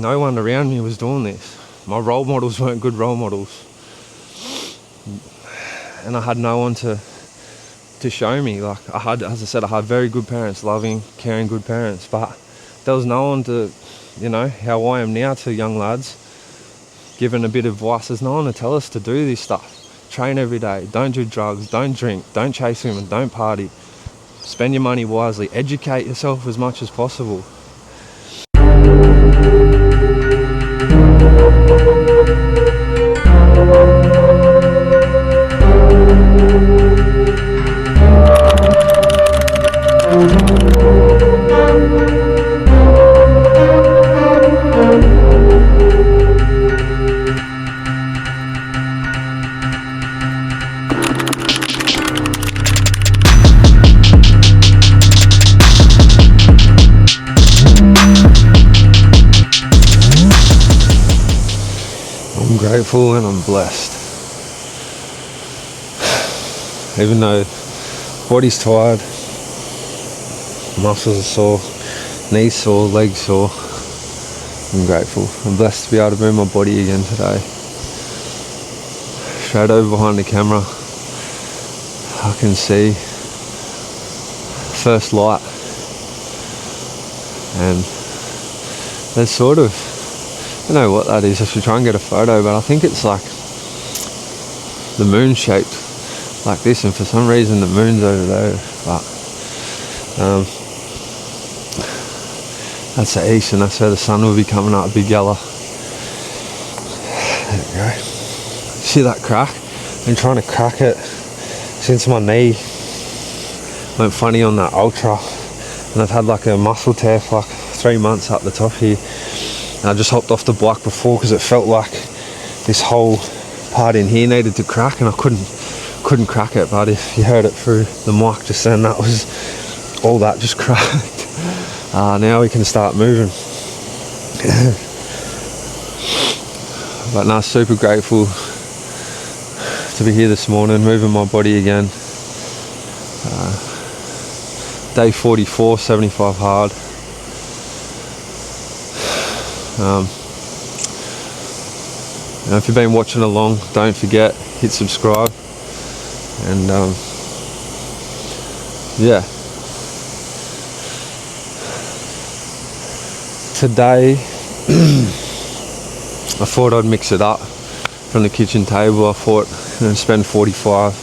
no one around me was doing this. My role models weren't good role models, and I had no one to show me. Like, as I said, I had very good parents, loving, caring, good parents, but there was no one to, how I am now to young lads, giving a bit of advice. There's no one to tell us to do this stuff. Train every day, don't do drugs, don't drink, don't chase women, don't party, spend your money wisely, educate yourself as much as possible. I'm grateful and I'm blessed. Even though body's tired, muscles are sore, knees sore, legs sore, I'm grateful. I'm blessed to be able to move my body again today. Straight over behind the camera, I can see first light, and there's sort of, I don't know what that is. I should try and get a photo, but I think it's like the moon shaped like this, and for some reason the moon's over there, but that's the east, and that's where the sun will be coming up, big yellow. There we go. See that crack? I've been trying to crack it since my knee went funny on that ultra, and I've had like a muscle tear for like 3 months up the top here. And I just hopped off the bike before because it felt like this whole part in here needed to crack, and I couldn't crack it. But if you heard it through the mic just then, that was all that just cracked. Now we can start moving. But no, super grateful to be here this morning, moving my body again. Day 44, 75 hard. If you've been watching along, don't forget, hit subscribe, and yeah, today I thought I'd mix it up from the kitchen table. I thought I'd spend 45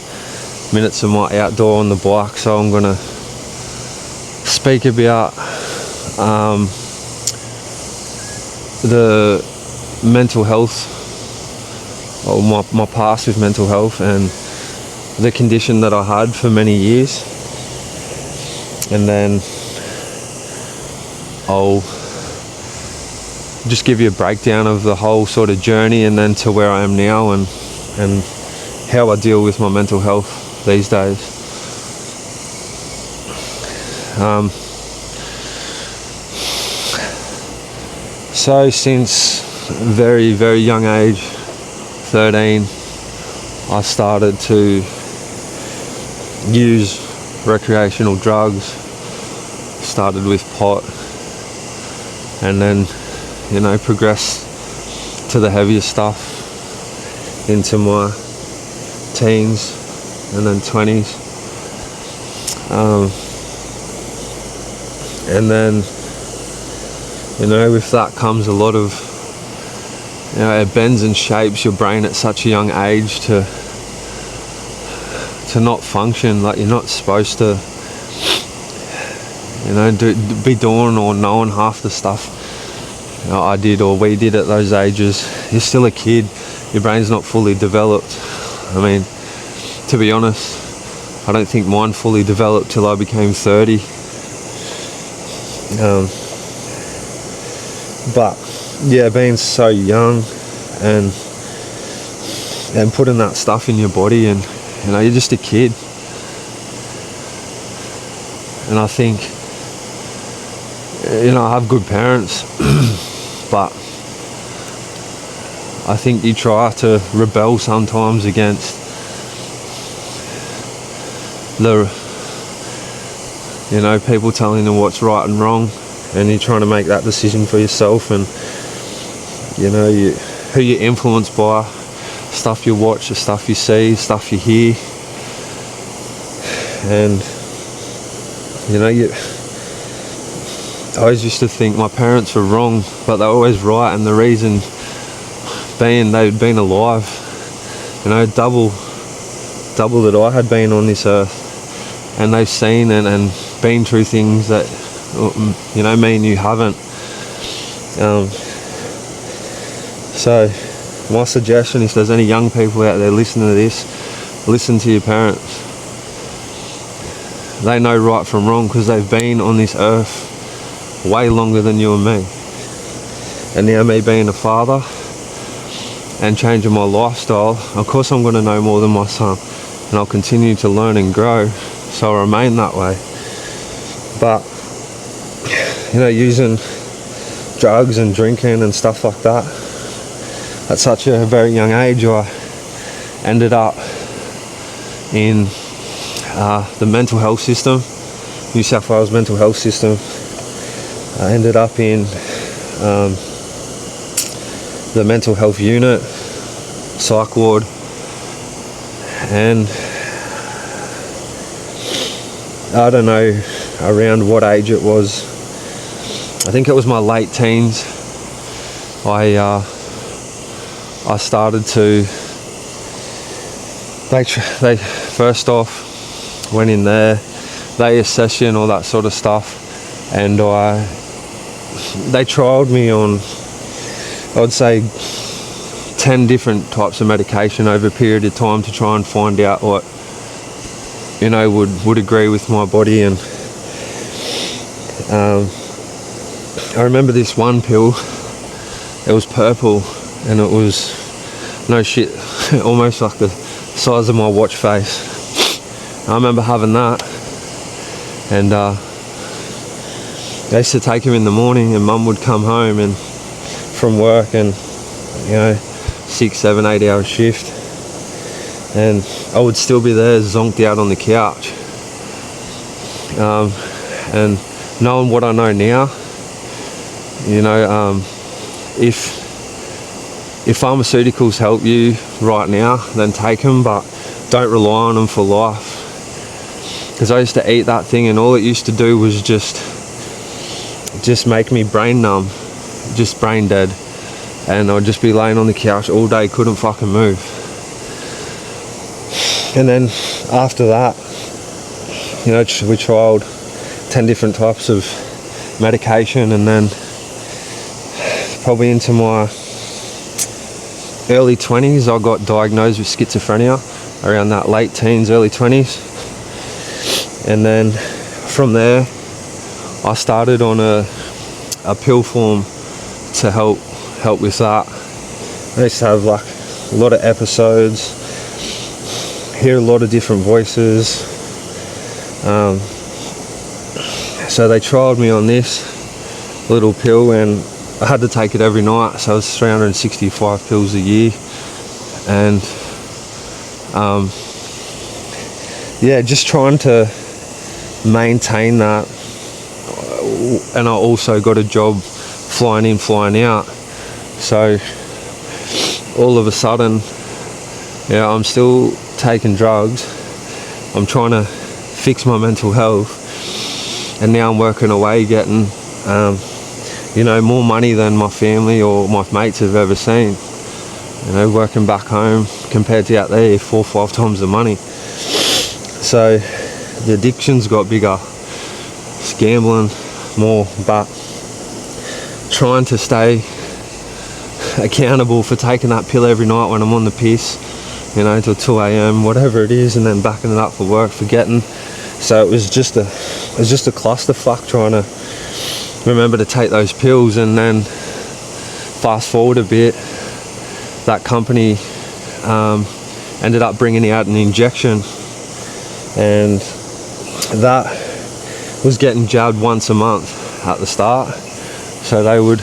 minutes of my outdoor on the bike, so I'm gonna speak about the mental health, or my past with mental health, and the condition that I had for many years, and then I'll just give you a breakdown of the whole sort of journey, and then to where I am now, and how I deal with my mental health these days. So since very, very young age, 13, I started to use recreational drugs. Started with pot, and then progressed to the heavier stuff into my teens and then 20s, and then with that comes a lot of, it bends and shapes your brain at such a young age to not function like you're not supposed to, be doing or knowing half the stuff I did or we did at those ages. You're still a kid, your brain's not fully developed. I mean, to be honest, I don't think mine fully developed till I became 30. But yeah, being so young and putting that stuff in your body, and you're just a kid. And I think I have good parents, but I think you try to rebel sometimes against the people telling you what's right and wrong, and you're trying to make that decision for yourself. And you know, who you're influenced by, stuff you watch, the stuff you see, stuff you hear. And you know, I always used to think my parents were wrong, but they're always right, and the reason being they'd been alive, you know, double that I had been on this earth, and they've seen and been through things that, you know, me and you haven't. So my suggestion, if there's any young people out there listening to this, listen to your parents. They know right from wrong because they've been on this earth way longer than you and me. And now me being a father and changing my lifestyle, of course I'm going to know more than my son, and I'll continue to learn and grow, so I'll remain that way. But you know, using drugs and drinking and stuff like that at such a very young age, I ended up in the mental health system, New South Wales mental health system. I ended up in the mental health unit, psych ward, and I don't know around what age it was. I think it was my late teens. I started to. They first off went in there. They assess you and all that sort of stuff, and they trialed me on, I'd say, 10 different types of medication over a period of time to try and find out what, you know, would agree with my body. And I remember this one pill, it was purple, and it was, no shit, almost like the size of my watch face. I remember having that, and I used to take him in the morning, and Mum would come home and from work, and you know, 6, 7, 8 hour shift, and I would still be there zonked out on the couch. And knowing what I know now, you know, if pharmaceuticals help you right now, then take them, but don't rely on them for life. Because I used to eat that thing, and all it used to do was just make me brain numb, just brain dead, and I'd just be laying on the couch all day, couldn't fucking move. And then after that, you know, we trialed 10 different types of medication, and then probably into my early 20s I got diagnosed with schizophrenia, around that late teens, early 20s. And then from there I started on a pill form to help with that. I used to have like a lot of episodes, hear a lot of different voices. So they trialed me on this little pill, and I had to take it every night, so it was 365 pills a year. And yeah, just trying to maintain that. And I also got a job flying in, flying out, so all of a sudden, yeah, I'm still taking drugs, I'm trying to fix my mental health, and now I'm working away getting you know, more money than my family or my mates have ever seen. You know, working back home compared to out there, 4 or 5 times the money. So the addictions got bigger, it's gambling more, but trying to stay accountable for taking that pill every night when I'm on the piss, you know, till 2 a.m, whatever it is, and then backing it up for work, forgetting. So it was just a clusterfuck trying to remember to take those pills. And then fast forward a bit, that company ended up bringing out an injection, and that was getting jabbed once a month at the start. So they would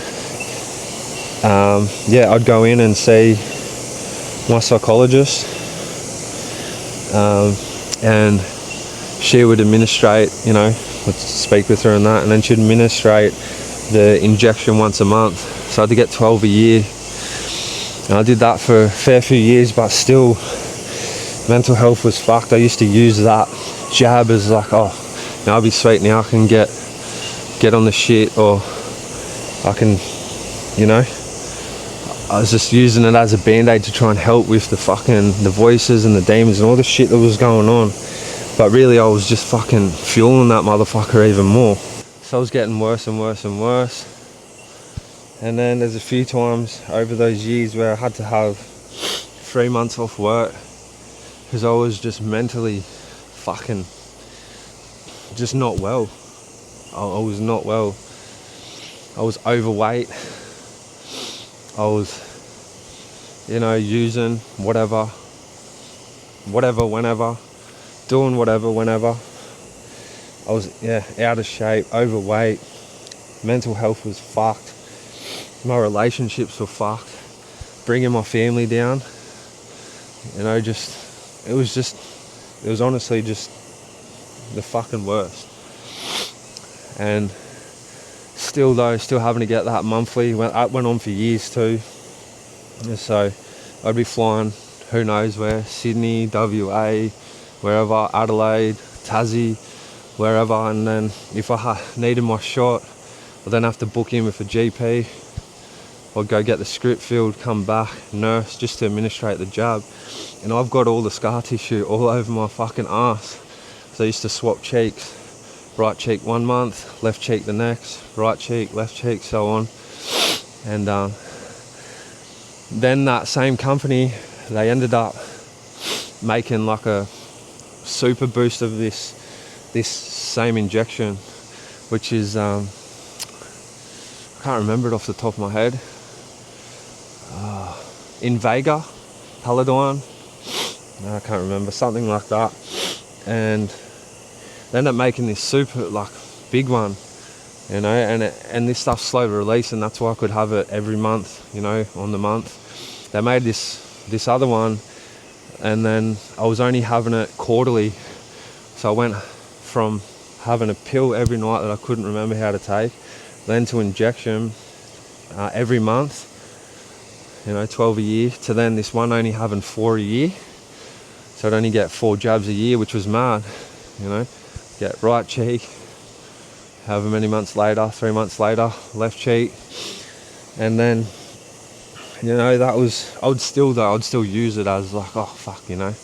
yeah, I'd go in and see my psychologist, and she would administrate, you know, would speak with her and that, and then she'd administrate the injection once a month. So I had to get 12 a year And I did that for a fair few years, but still mental health was fucked. I used to use that jab as like, oh, now I'll be sweet, now I can get on the shit, or I can, you know, I was just using it as a band-aid to try and help with the voices and the demons and all the shit that was going on. But really I was just fucking fueling that motherfucker even more. So I was getting worse and worse and worse. And then there's a few times over those years where I had to have 3 months off work because I was just mentally fucking just not well. I was not well. I was overweight. I was, you know, using whatever, whenever, doing whatever, whenever. I was, out of shape, overweight. Mental health was fucked. My relationships were fucked. Bringing my family down. You know, it was honestly just the fucking worst. And still having to get that monthly. That went on for years too. And so I'd be flying who knows where, Sydney, WA, wherever, Adelaide, Tassie, wherever. And then if I needed my shot, I'd then have to book in with a GP. I'd go get the script filled, come back, nurse, just to administrate the jab. And I've got all the scar tissue all over my fucking ass. So I used to swap cheeks. Right cheek 1 month, left cheek the next, right cheek, left cheek, so on. And then that same company, they ended up making like a super boost of this same injection, which is, I can't remember it off the top of my head. Invega, Paladine, I can't remember, something like that. And they ended up making this super like big one, you know, and this stuff's slow to release, and that's why I could have it every month, you know, on the month. They made this other one, and then I was only having it quarterly. So I went from having a pill every night that I couldn't remember how to take, then to injection every month, you know, 12 a year, to then this one only having 4 a year. So I'd only get 4 jabs a year, which was mad, you know. Get right cheek, however many months later, 3 months later, left cheek. And then, you know, that was, I'd still use it as like, oh fuck, you know.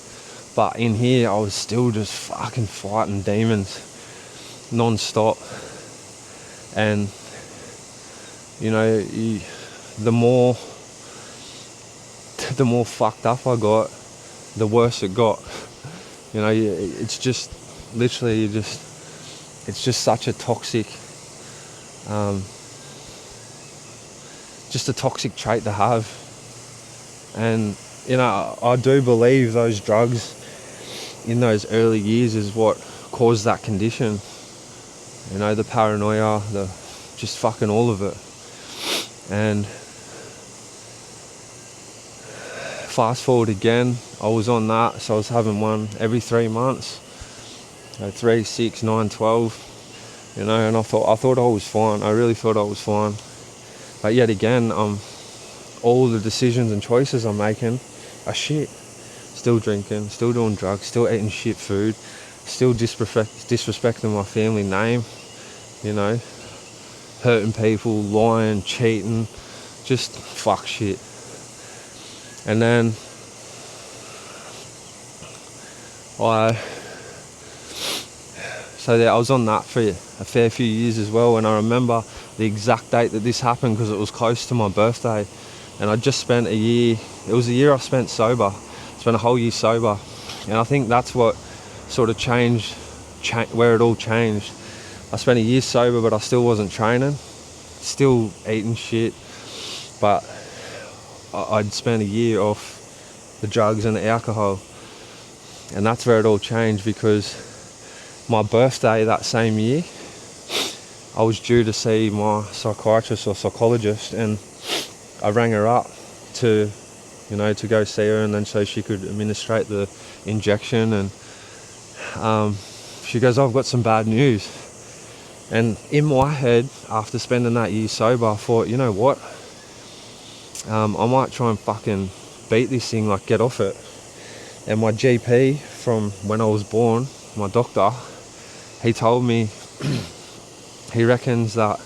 But in here, I was still just fucking fighting demons non-stop. And, you know, the more fucked up I got, the worse it got. You know, it's just literally it's just such a toxic, just a toxic trait to have. And, you know, I do believe those drugs in those early years is what caused that condition. You know, the paranoia, just fucking all of it. And fast forward again, I was on that, so I was having one every 3 months, 3, 6, 9, 12, you know, and I thought I was fine. I really thought I was fine. But yet again, all the decisions and choices I'm making are shit. Still drinking, still doing drugs, still eating shit food, still disrespecting my family name, you know, hurting people, lying, cheating, just fuck shit. And then I was on that for a fair few years as well, and I remember the exact date that this happened because it was close to my birthday, and I just spent a year. It was a year I spent sober. Spent a whole year sober, and I think that's what sort of changed, where it all changed. I spent a year sober, but I still wasn't training, still eating shit, but I'd spent a year off the drugs and the alcohol, and that's where it all changed, because my birthday that same year, I was due to see my psychiatrist or psychologist, and I rang her up to go see her, and then so she could administrate the injection. And she goes, "Oh, I've got some bad news." And in my head, after spending that year sober, I thought, you know what? I might try and fucking beat this thing, like get off it. And my GP from when I was born, my doctor, he told me he reckons that,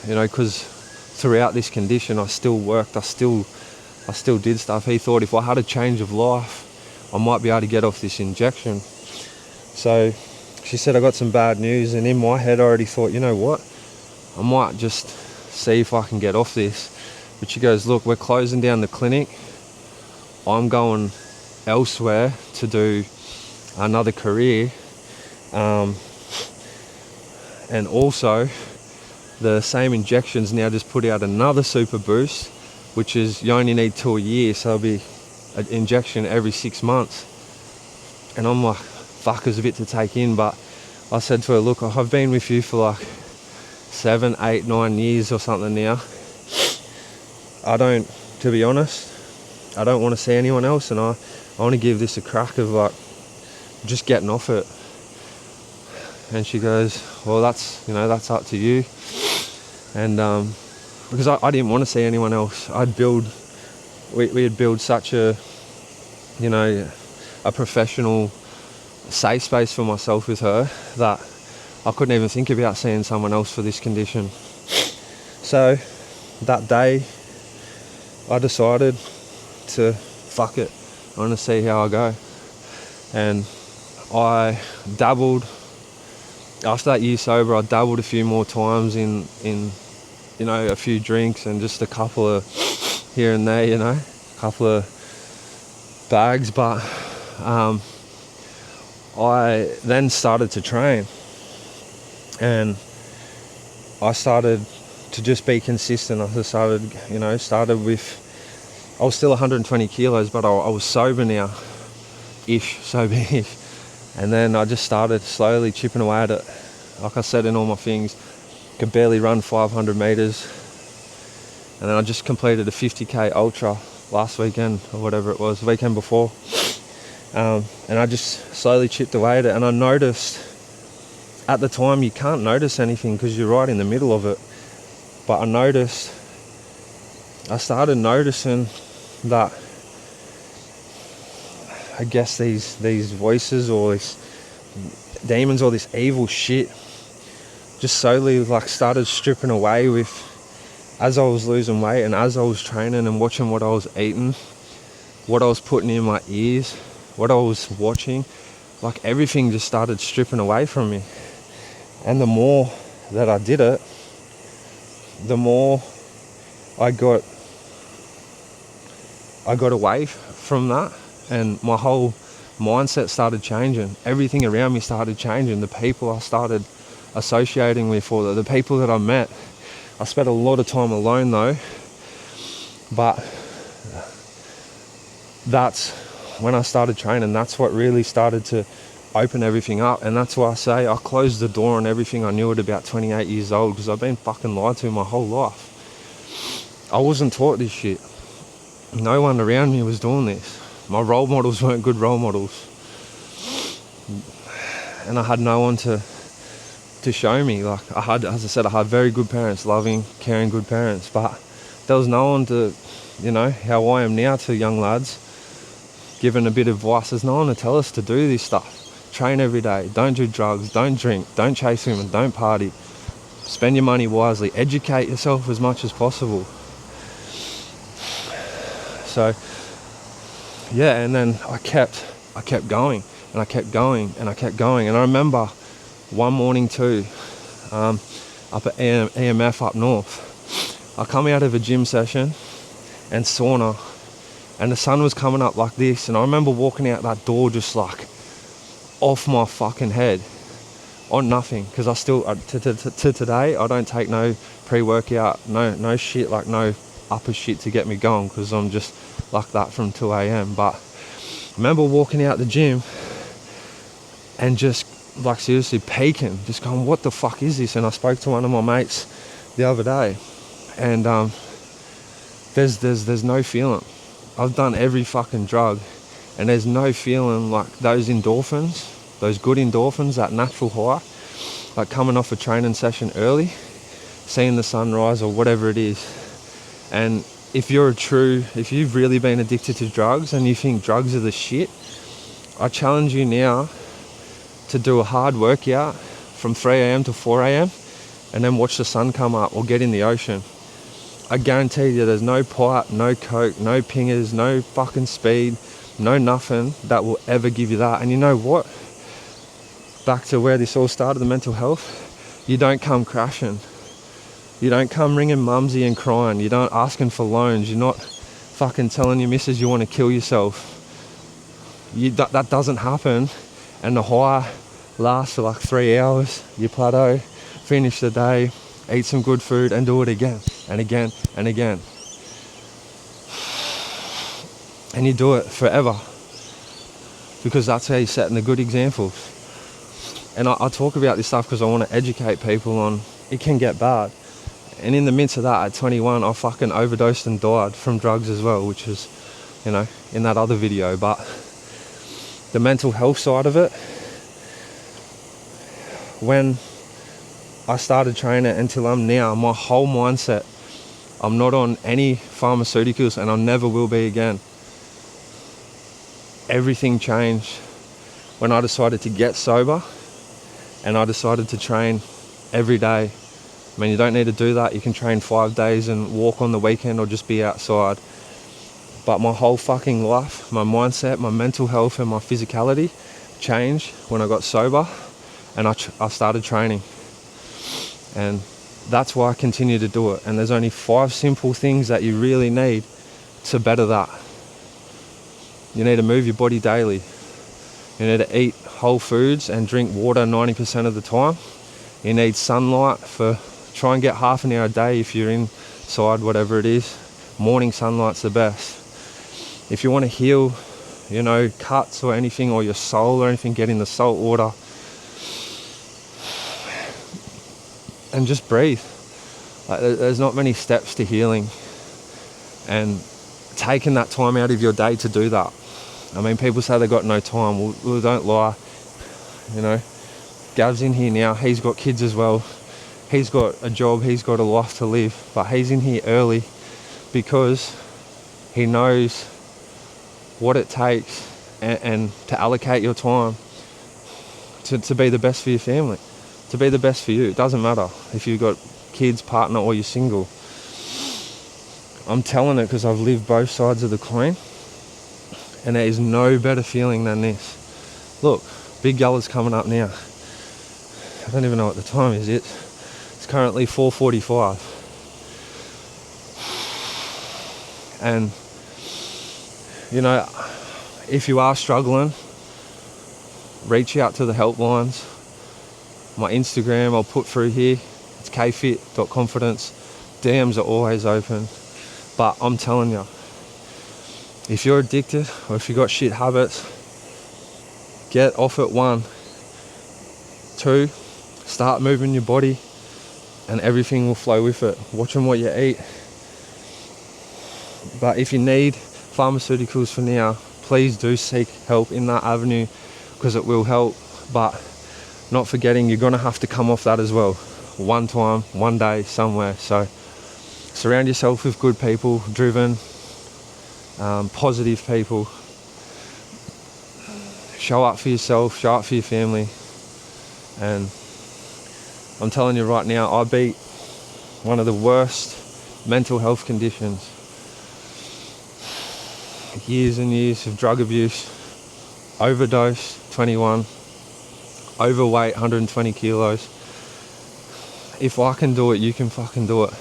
you know, because throughout this condition I still worked, I still did stuff. He thought if I had a change of life, I might be able to get off this injection. So she said I got some bad news, and in my head I already thought, you know what, I might just see if I can get off this. But she goes, look, we're closing down the clinic. I'm going elsewhere to do another career. And also, the same injections now just put out another super boost, which is you only need 2 a year, so it'll be an injection every 6 months. And I'm like, fuck, it's a bit to take in. But I said to her, look, I've been with you for like 7, 8, 9 years or something now. To be honest, I don't want to see anyone else, and I want to give this a crack of like just getting off it. And she goes, well, that's up to you. And because I didn't want to see anyone else. We'd build such a, you know, a professional safe space for myself with her that I couldn't even think about seeing someone else for this condition. So that day I decided to fuck it. I want to see how I go. And I dabbled. After that year sober, I dabbled a few more times in you know, a few drinks and just a couple of here and there, you know, a couple of bags. But I then started to train, and I started to just be consistent. I just started with, I was still 120 kilos, but I was sober now, sober-ish. And then I just started slowly chipping away at it. Like I said in all my things, could barely run 500 meters. And then I just completed a 50k ultra last weekend, or whatever it was, the weekend before. And I just slowly chipped away at it. And I noticed, at the time you can't notice anything because you're right in the middle of it. But I started noticing that, I guess these voices or these demons or this evil shit just slowly like started stripping away with, as I was losing weight and as I was training and watching what I was eating, what I was putting in my ears, what I was watching, like everything just started stripping away from me. And the more that I did it, the more I got away from that. And my whole mindset started changing. Everything around me started changing. The people I started associating with, or the people that I met. I spent a lot of time alone though. But that's when I started training. That's what really started to open everything up. And that's why I say I closed the door on everything I knew at about 28 years old, because I've been fucking lied to my whole life. I wasn't taught this shit. No one around me was doing this. My role models weren't good role models, and I had no one to show me. Like as I said, I had very good parents, loving, caring, good parents, but there was no one to, you know, how I am now to young lads, giving a bit of advice. There's no one to tell us to do this stuff. Train every day, don't do drugs, don't drink, don't chase women, don't party, spend your money wisely, educate yourself as much as possible. So yeah, and then I kept going, and I kept going, and I kept going. And I remember one morning too, up at EMF up north, I come out of a gym session and sauna, and the sun was coming up like this, and I remember walking out that door just like off my fucking head on nothing, because I still to today I don't take no pre-workout, no shit, like no upper shit to get me going, because I'm just like that from 2 a.m. But I remember walking out the gym and just like seriously peaking, just going, what the fuck is this? And I spoke to one of my mates the other day, and there's no feeling. I've done every fucking drug, and there's no feeling like those endorphins, those good endorphins, that natural high, like coming off a training session early, seeing the sunrise or whatever it is. And if you've really been addicted to drugs and you think drugs are the shit, I challenge you now to do a hard workout from 3 a.m. to 4 a.m. and then watch the sun come up or get in the ocean. I guarantee you there's no pipe, no coke, no pingers, no fucking speed, no nothing that will ever give you that. And you know what? Back to where this all started, the mental health, you don't come crashing. You don't come ringing mumsy and crying. You don't asking for loans. You're not fucking telling your missus you want to kill yourself. That doesn't happen. And the high lasts for like 3 hours. You plateau, finish the day, eat some good food and do it again and again and again. And you do it forever, because that's how you're setting the good examples. And I talk about this stuff because I want to educate people on it can get bad. And in the midst of that, at 21, I fucking overdosed and died from drugs as well, which is, you know, in that other video. But the mental health side of it, when I started training until I'm now, my whole mindset, I'm not on any pharmaceuticals and I never will be again. Everything changed when I decided to get sober and I decided to train every day. I mean, you don't need to do that. You can train 5 days and walk on the weekend or just be outside. But my whole fucking life, my mindset, my mental health and my physicality changed when I got sober and I started training. And that's why I continue to do it. And there's only 5 simple things that you really need to better that. You need to move your body daily. You need to eat whole foods and drink water 90% of the time. You need sunlight try and get half an hour a day if you're inside, whatever it is. Morning sunlight's the best. If you want to heal, you know, cuts or anything, or your soul or anything, get in the salt water. And just breathe. Like, there's not many steps to healing. And taking that time out of your day to do that. I mean, people say they've got no time. Well, don't lie. You know, Gav's in here now. He's got kids as well. He's got a job. He's got a life to live. But he's in here early because he knows what it takes and to allocate your time to be the best for your family, to be the best for you. It doesn't matter if you've got kids, partner, or you're single. I'm telling it because I've lived both sides of the coin, and there is no better feeling than this. Look, Big Yella's coming up now. I don't even know what the time is. It's currently 4:45. And, you know, if you are struggling, reach out to the helplines. My Instagram I'll put through here. It's kphit.confidence. DMs are always open. But I'm telling you, if you're addicted or if you got shit habits, get off it. 1. 2, start moving your body and everything will flow with it. Watching what you eat. But if you need pharmaceuticals for now, please do seek help in that avenue, because it will help. But not forgetting, you're going to have to come off that as well. One time, one day, somewhere. So surround yourself with good people, driven, positive people. Show up for yourself, show up for your family. And I'm telling you right now, I beat one of the worst mental health conditions. Years and years of drug abuse, overdose, 21, overweight, 120 kilos. If I can do it, you can fucking do it.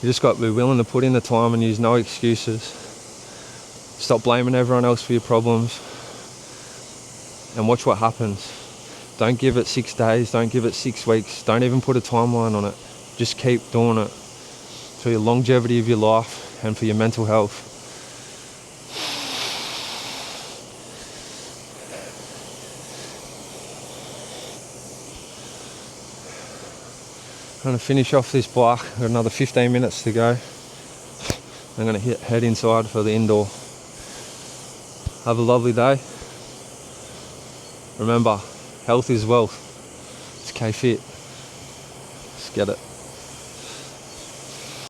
You just got to be willing to put in the time and use no excuses. Stop blaming everyone else for your problems and watch what happens. Don't give it 6 days, don't give it 6 weeks, don't even put a timeline on it. Just keep doing it for your longevity of your life and for your mental health. I'm going to finish off this bike. Got another 15 minutes to go. I'm going to head inside for the indoor. Have a lovely day. Remember, health is wealth. It's KPhit. Let's get it.